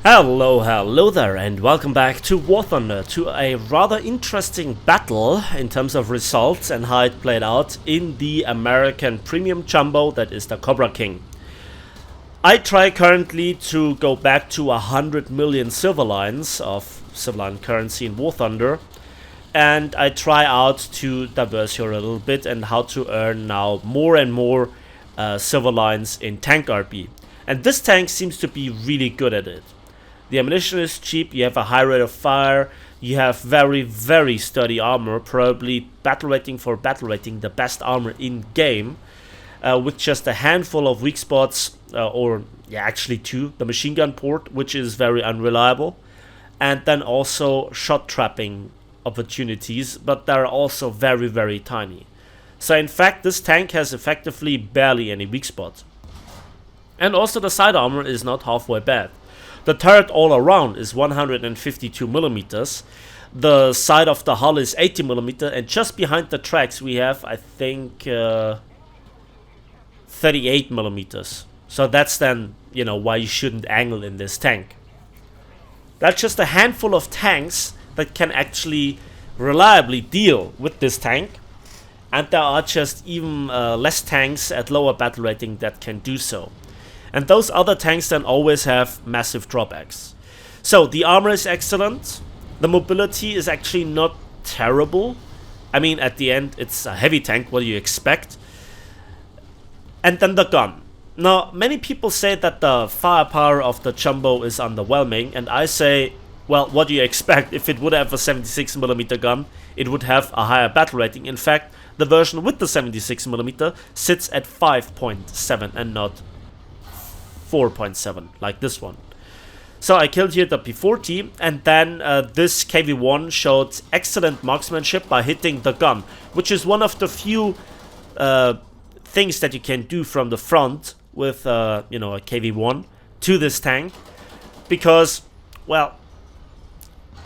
Hello there, and welcome back to War Thunder, to a rather interesting battle in terms of results and how it played out in the American premium jumbo that is the Cobra King. I try currently to go back to 100 million silver lines of silver line currency in War Thunder, and I try out to diversify a little bit and how to earn now more and more silver lines in tank RP. And this tank seems to be really good at it. The ammunition is cheap, you have a high rate of fire, you have very sturdy armor, probably battle rating for battle rating, the best armor in game, with just a handful of weak spots, actually two, the machine gun port, which is very unreliable, and then also shot trapping opportunities, but they're also very tiny. So in fact this tank has effectively barely any weak spots. And also the side armor is not halfway bad. The turret all around is 152mm, the side of the hull is 80mm, and just behind the tracks we have, I think, 38mm. So that's then, why you shouldn't angle in this tank. That's just a handful of tanks that can actually reliably deal with this tank, and there are just even less tanks at lower battle rating that can do so. And those other tanks then always have massive drawbacks. So the armor is excellent. The mobility is actually not terrible. I mean, at the end, it's a heavy tank. What do you expect? And then the gun. Now, many people say that the firepower of the jumbo is underwhelming. And I say, well, what do you expect? If it would have a 76mm gun, it would have a higher battle rating. In fact, the version with the 76mm sits at 5.7 and not 4.7 like this one. So I killed here the P40, and then this KV-1 showed excellent marksmanship by hitting the gun, which is one of the few things that you can do from the front with a KV-1 to this tank, because, well,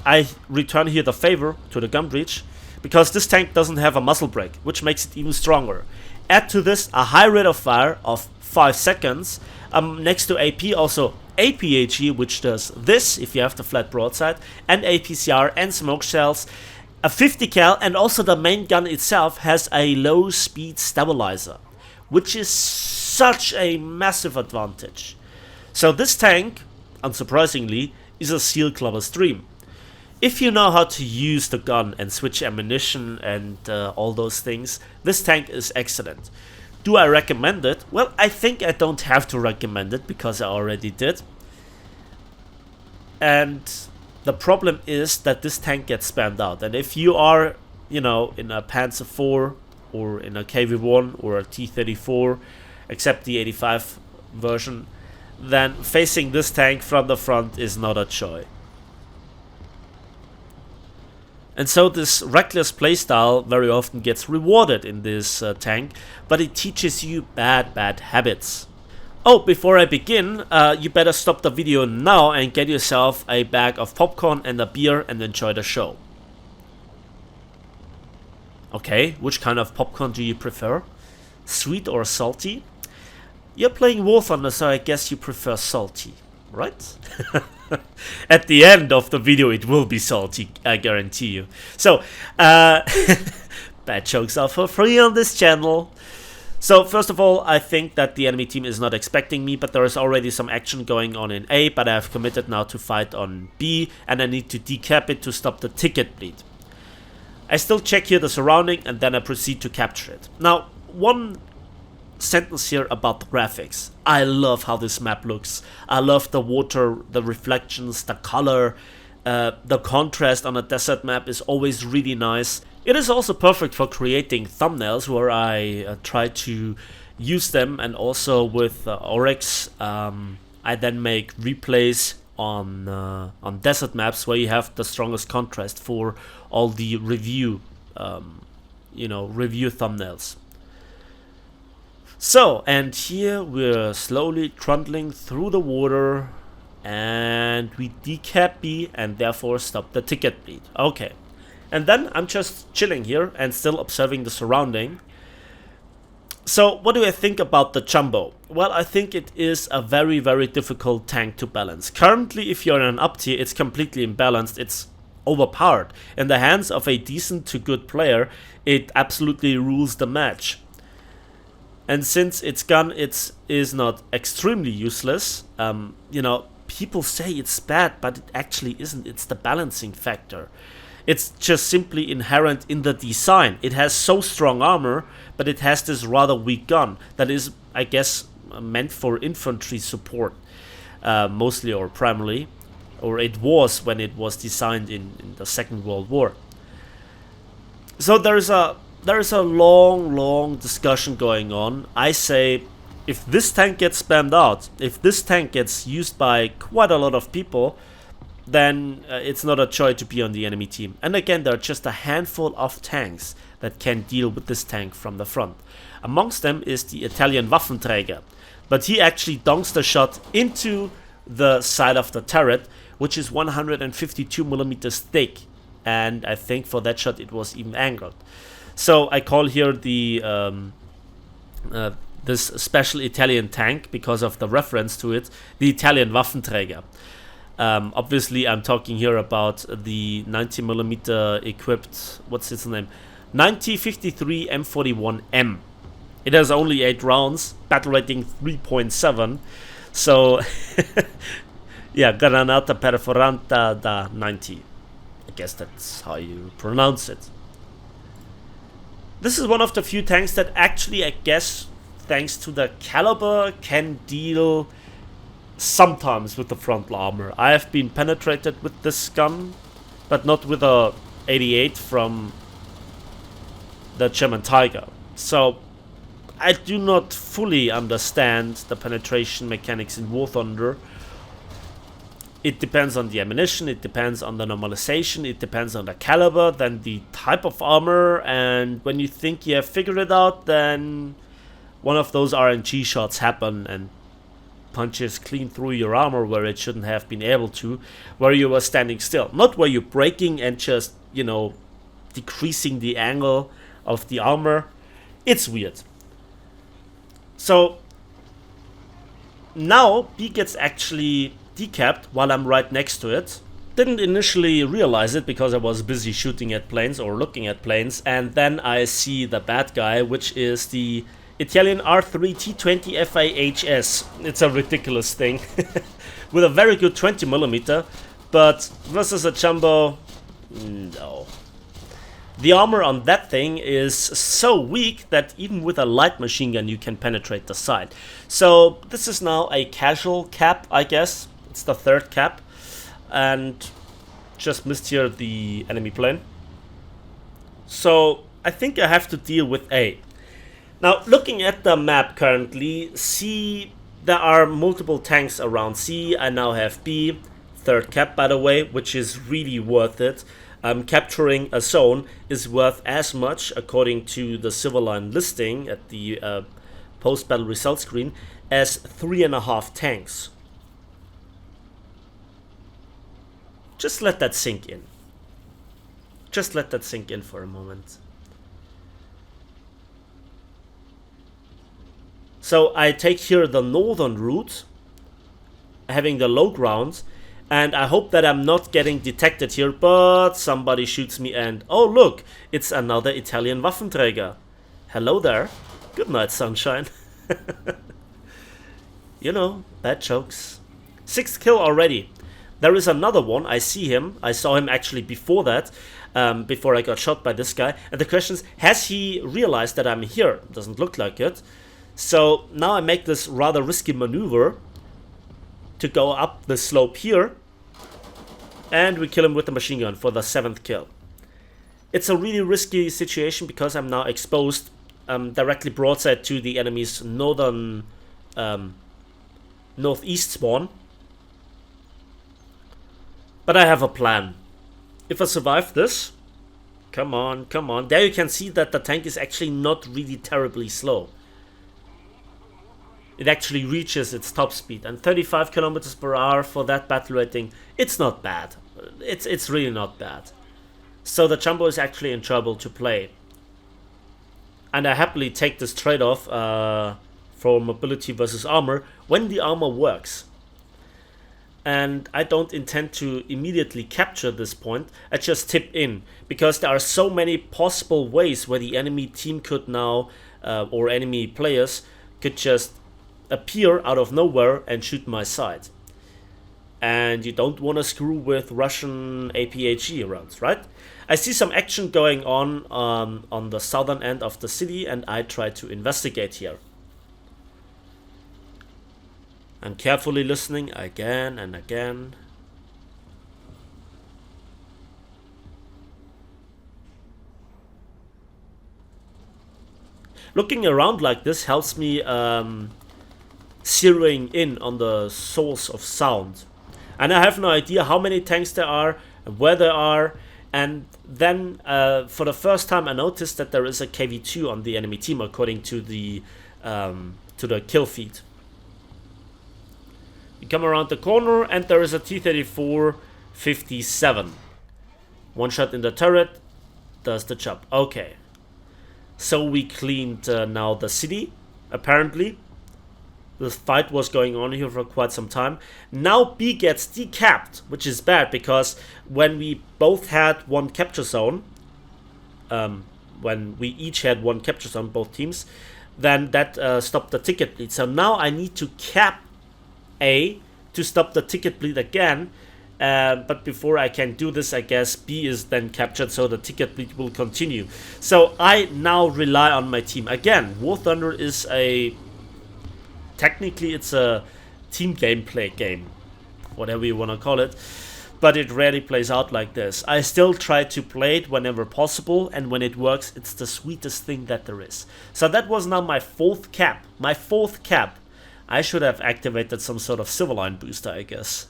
I return here the favor to the gun breach, because this tank doesn't have a muzzle brake, which makes it even stronger. Add to this a high rate of fire of 5 seconds. Next to AP, also APHE, which does this if you have the flat broadside, and APCR and smoke shells, a 50 cal, and also the main gun itself has a low speed stabilizer, which is such a massive advantage. So this tank, unsurprisingly, is a seal clubber stream. If you know how to use the gun and switch ammunition and all those things, this tank is excellent. Do I recommend it? Well, I think I don't have to recommend it because I already did. And the problem is that this tank gets spammed out. And if you are, in a Panzer IV or in a KV-1 or a T-34, except the 85 version, then facing this tank from the front is not a joy. And so this reckless playstyle very often gets rewarded in this tank, but it teaches you bad habits. Oh, before I begin, you better stop the video now and get yourself a bag of popcorn and a beer and enjoy the show. Okay, which kind of popcorn do you prefer? Sweet or salty? You're playing War Thunder, so I guess you prefer salty, right? At the end of the video it will be salty, I guarantee you. So, bad jokes are for free on this channel. So first of all, I think that the enemy team is not expecting me, but there is already some action going on in A, but I have committed now to fight on B, and I need to decap it to stop the ticket bleed. I still check here the surrounding, and then I proceed to capture it. Now, one sentence here about the graphics. I love how this map looks. I love the water, the reflections, the color, the contrast on a desert map is always really nice. It is also perfect for creating thumbnails where I try to use them, and also with Oryx I then make replays on desert maps where you have the strongest contrast for all the review review thumbnails. So, and here we're slowly trundling through the water, and we decap B and therefore stop the ticket bleed. Okay, and then I'm just chilling here and still observing the surrounding. So what do I think about the Jumbo? Well, I think it is a very, very difficult tank to balance. Currently, if you're in an up tier, it's completely imbalanced. It's overpowered. In the hands of a decent to good player, it absolutely rules the match. And since its gun is not extremely useless, you know, people say it's bad, but it actually isn't. It's the balancing factor. It's just simply inherent in the design. It has so strong armor, but it has this rather weak gun that is, I guess, meant for infantry support, mostly or primarily, or it was when it was designed in the Second World War. So there is a long discussion going on. I say, if this tank gets spammed out, if this tank gets used by quite a lot of people, then it's not a joy to be on the enemy team. And again, there are just a handful of tanks that can deal with this tank from the front. Amongst them is the Italian Waffenträger, but he actually donks the shot into the side of the turret, which is 152mm thick, and I think for that shot it was even angled. So I call here the this special Italian tank, because of the reference to it, the Italian Waffenträger. Obviously, I'm talking here about the 90mm equipped, what's its name? 9053 M41M. It has only 8 rounds, battle rating 3.7. So, yeah, Granata Perforanta da 90. I guess that's how you pronounce it. This is one of the few tanks that actually, I guess, thanks to the caliber, can deal sometimes with the frontal armor. I have been penetrated with this gun, but not with a 88 from the German Tiger. So I do not fully understand the penetration mechanics in War Thunder. It depends on the ammunition, it depends on the normalization, it depends on the caliber, then the type of armor, and when you think you have figured it out, then one of those RNG shots happen and punches clean through your armor where it shouldn't have been able to, where you were standing still. Not where you're breaking and just, you know, decreasing the angle of the armor. It's weird. So now B gets actually decapped while I'm right next to it. Didn't initially realize it because I was busy shooting at planes or looking at planes, and then I see the bad guy, which is the Italian R3 T20 FIHS. It's a ridiculous thing with a very good 20mm, but versus a Jumbo, no. The armor on that thing is so weak that even with a light machine gun you can penetrate the side. So this is now a casual cap, I guess. It's the third cap, and just missed here the enemy plane. So I think I have to deal with A. Now, looking at the map currently, C, there are multiple tanks around C. I now have B, third cap by the way, which is really worth it. Capturing a zone is worth as much, according to the Silverline listing at the post-battle result screen, as 3.5 tanks. Just let that sink in. Just let that sink in for a moment. So I take here the northern route, having the low ground, and I hope that I'm not getting detected here, but somebody shoots me and, oh look, it's another Italian Waffenträger. Hello there. Good night, sunshine. You know, bad jokes. 6th kill already. There is another one, I see him. I saw him actually before that, before I got shot by this guy. And the question is, has he realized that I'm here? Doesn't look like it. So now I make this rather risky maneuver to go up the slope here, and we kill him with the machine gun for the 7th kill. It's a really risky situation because I'm now exposed directly broadside to the enemy's northern northeast spawn. But I have a plan. If I survive this, come on, come on. There you can see that the tank is actually not really terribly slow. It actually reaches its top speed, and 35 kilometers per hour for that battle rating, it's not bad. It's really not bad. So the Jumbo is actually in trouble to play. And I happily take this trade-off for mobility versus armor when the armor works. And I don't intend to immediately capture this point. I just tip in, because there are so many possible ways where the enemy team could now, or enemy players could just appear out of nowhere and shoot my side. And you don't want to screw with Russian APHE rounds, right? I see some action going on the southern end of the city, and I try to investigate here. I'm carefully listening again and again. Looking around like this helps me zeroing in on the source of sound. And I have no idea how many tanks there are, where they are. And then for the first time I noticed that there is a KV-2 on the enemy team according to the kill feed. You come around the corner and there is a T-34-57. One shot in the turret does the job. Okay. So we cleaned now the city, apparently. The fight was going on here for quite some time. Now B gets decapped, which is bad because when we both had one capture zone, when we each had one capture zone, both teams, then that stopped the ticket bleed. So now I need to cap A to stop the ticket bleed again. But before I can do this, I guess B is then captured, so the ticket bleed will continue. So I now rely on my team. Again, War Thunder is technically it's a team gameplay game, whatever you want to call it, but it rarely plays out like this. I still try to play it whenever possible, and when it works, it's the sweetest thing that there is. So that was now my fourth cap. My fourth cap. I should have activated some sort of Silver Line booster, I guess.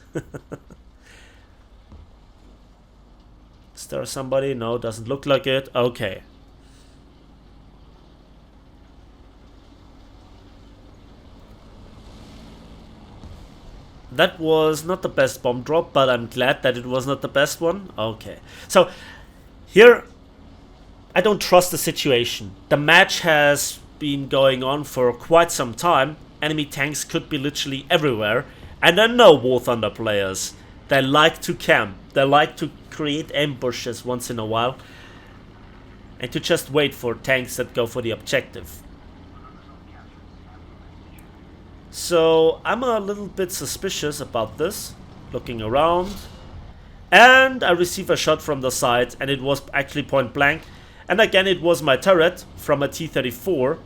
Is there somebody? No, doesn't look like it. Okay. That was not the best bomb drop, but I'm glad that it was not the best one. Okay. So, here, I don't trust the situation. The match has been going on for quite some time. Enemy tanks could be literally everywhere. And I know War Thunder players. They like to camp. They like to create ambushes once in a while. And to just wait for tanks that go for the objective. So I'm a little bit suspicious about this. Looking around. And I receive a shot from the side. And it was actually point blank. And again it was my turret from a T-34.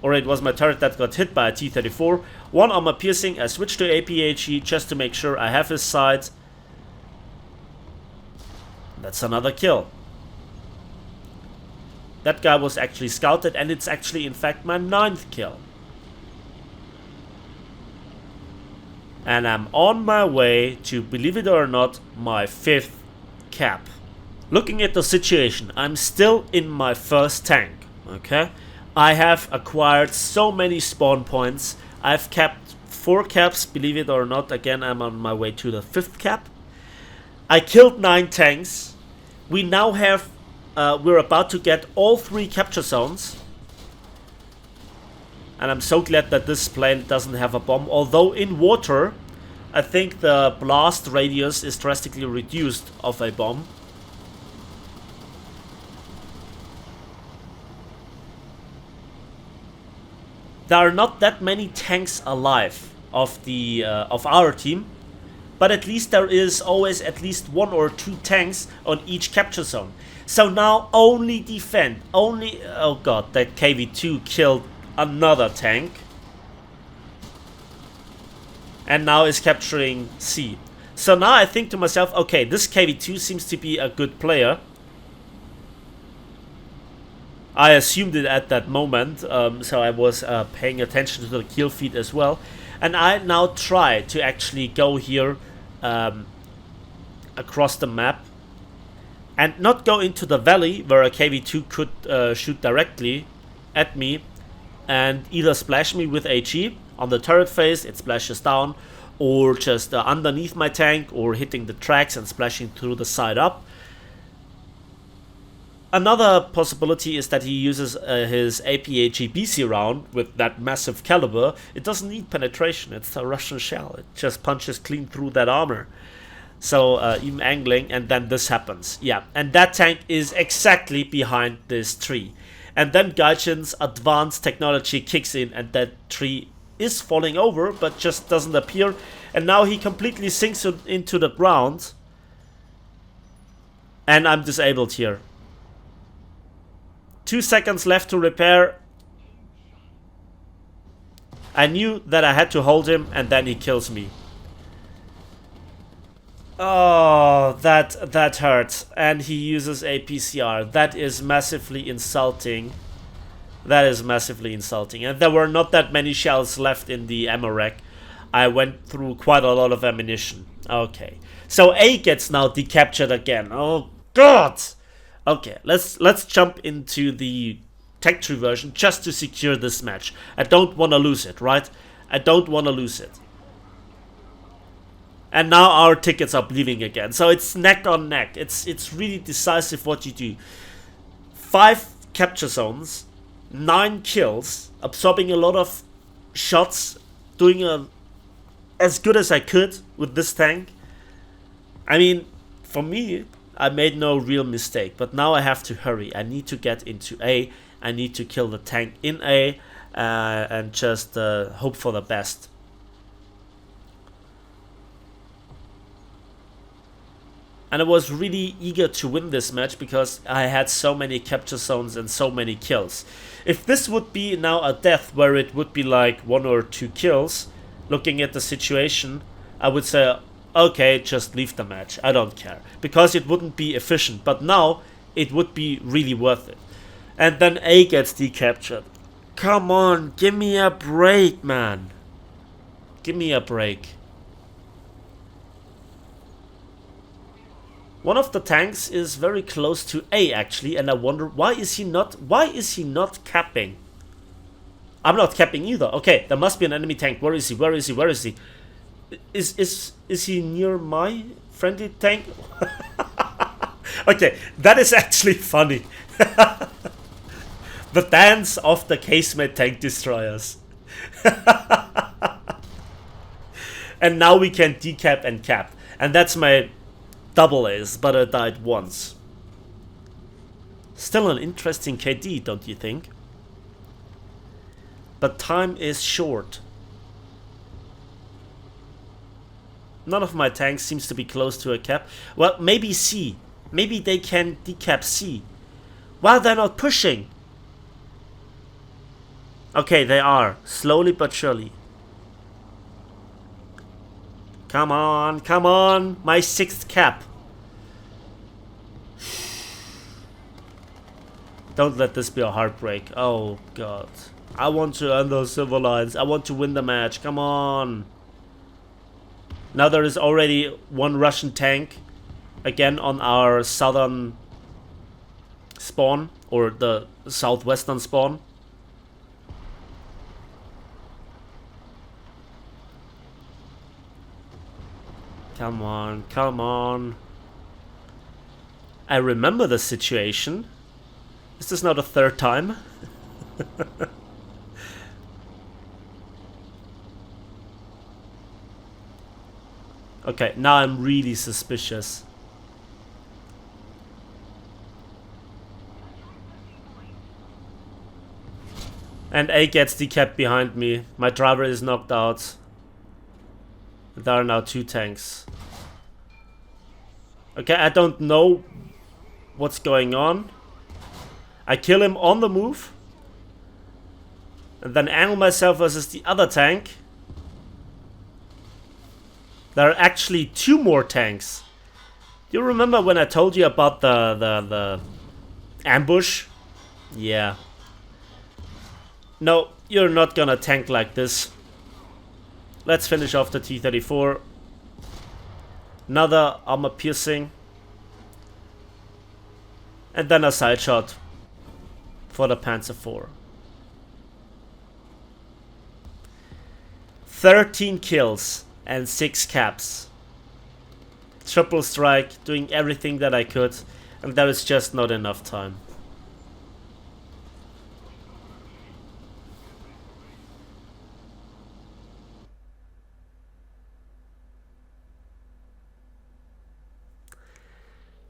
Or it was my turret that got hit by a T-34. One armor piercing. I switched to APHE just to make sure I have his side. That's another kill. That guy was actually scouted, and it's actually in fact my 9th kill. And I'm on my way to, believe it or not, my 5th cap. Looking at the situation, I'm still in my first tank, okay? I have acquired so many spawn points. I've capped 4 caps, believe it or not. Again, I'm on my way to the 5th cap. I killed 9 tanks. We now have, we're about to get all 3 capture zones. And I'm so glad that this plane doesn't have a bomb. Although in water, I think the blast radius is drastically reduced of a bomb. There are not that many tanks alive of the of our team. But at least there is always at least 1 or 2 tanks on each capture zone. So now only defend. Only... Oh god, that KV-2 killed another tank. And now is capturing C. So now I think to myself, okay, this KV-2 seems to be a good player. I assumed it at that moment, so I was paying attention to the kill feed as well. And I now try to actually go here across the map and not go into the valley where a KV-2 could shoot directly at me and either splash me with HE on the turret face, it splashes down, or just underneath my tank, or hitting the tracks and splashing through the side up. Another possibility is that he uses his APHE-BC round with that massive caliber. It doesn't need penetration, it's a Russian shell. It just punches clean through that armor. So even angling, and then this happens. Yeah, and that tank is exactly behind this tree. And then Gaijin's advanced technology kicks in, and that tree is falling over, but just doesn't appear. And now he completely sinks into the ground. And I'm disabled here. 2 seconds left to repair. I knew that I had to hold him, and then he kills me. Oh, that hurts. And he uses a PCR. That is massively insulting. That is massively insulting. And there were not that many shells left in the ammo rack. I went through quite a lot of ammunition. Okay. So A gets now decaptured again. Oh god. Okay, let's jump into the tech tree version just to secure this match. I don't want to lose it, right? I don't want to lose it. And now our tickets are bleeding again. So it's neck on neck. It's really decisive what you do. 5 capture zones, 9 kills, absorbing a lot of shots, doing as good as I could with this tank. I mean, for me, I made no real mistake. But now I have to hurry. I need to get into A. I need to kill the tank in A and just hope for the best. And I was really eager to win this match because I had so many capture zones and so many kills. If this would be now a death where it would be like 1 or 2 kills, looking at the situation, I would say, okay, just leave the match. I don't care. Because it wouldn't be efficient. But now, it would be really worth it. And then A gets decaptured. Come on, give me a break, man. Give me a break. One of the tanks is very close to A actually, and I wonder why is he not capping? I'm not capping either. Okay, there must be an enemy tank. Where is he? Where is he? Where is he? Is he near my friendly tank? Okay, that is actually funny. The dance of the casemate tank destroyers. And now we can decap and cap. And that's my double A's, but I died once. Still an interesting KD, don't you think? But time is short. None of my tanks seems to be close to a cap. Well, maybe C. Maybe they can decap C. Well, they're not pushing. Okay, they are. Slowly but surely. Come on, come on. My 6th cap. Don't let this be a heartbreak. Oh, God. I want to earn those silver lines. I want to win the match. Come on. Now there is already 1 Russian tank. Again on our southern spawn. Or the southwestern spawn. Come on, come on. I remember the situation. Is this now the 3rd time? Okay, now I'm really suspicious. And A gets decapped behind me. My driver is knocked out. There are now 2 tanks. Okay, I don't know what's going on. I kill him on the move. And then angle myself versus the other tank. There are actually 2 more tanks. Do you remember when I told you about the ambush? Yeah. No, you're not gonna tank like this. Let's finish off the T-34. Another armor piercing. And then a side shot for the Panzer IV. 13 kills and 6 caps. Triple strike, doing everything that I could. And there is just not enough time.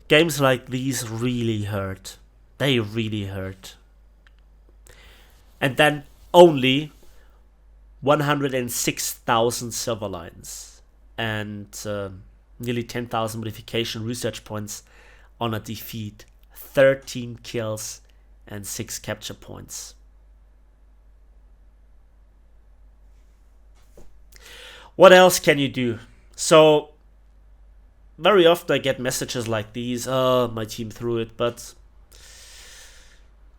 Games like these really hurt. They really hurt. And then only 106,000 silver lines and nearly 10,000 modification research points on a defeat, 13 kills and 6 capture points. What else can you do? So very often I get messages like these, oh, my team threw it, but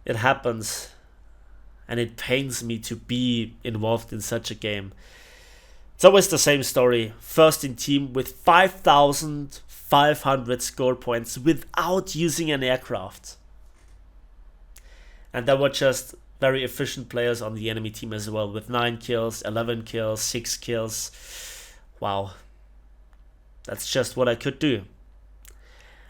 it happens. And it pains me to be involved in such a game. It's always the same story. First in team with 5,500 score points without using an aircraft. And there were just very efficient players on the enemy team as well, with 9 kills, 11 kills, 6 kills. Wow. That's just what I could do.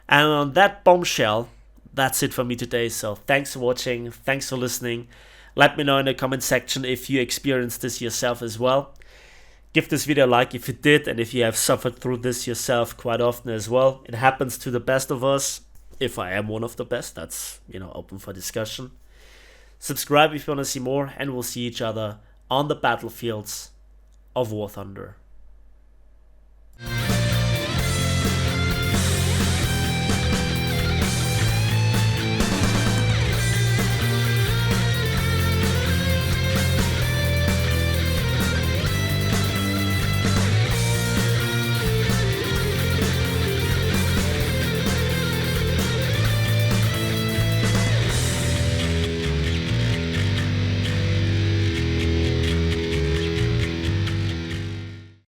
And on that bombshell, that's it for me today. So thanks for watching. Thanks for listening. Let me know in the comment section if you experienced this yourself as well. Give this video a like if you did, and if you have suffered through this yourself quite often as well. It happens to the best of us. If I am one of the best, that's, open for discussion. Subscribe if you want to see more, and we'll see each other on the battlefields of War Thunder.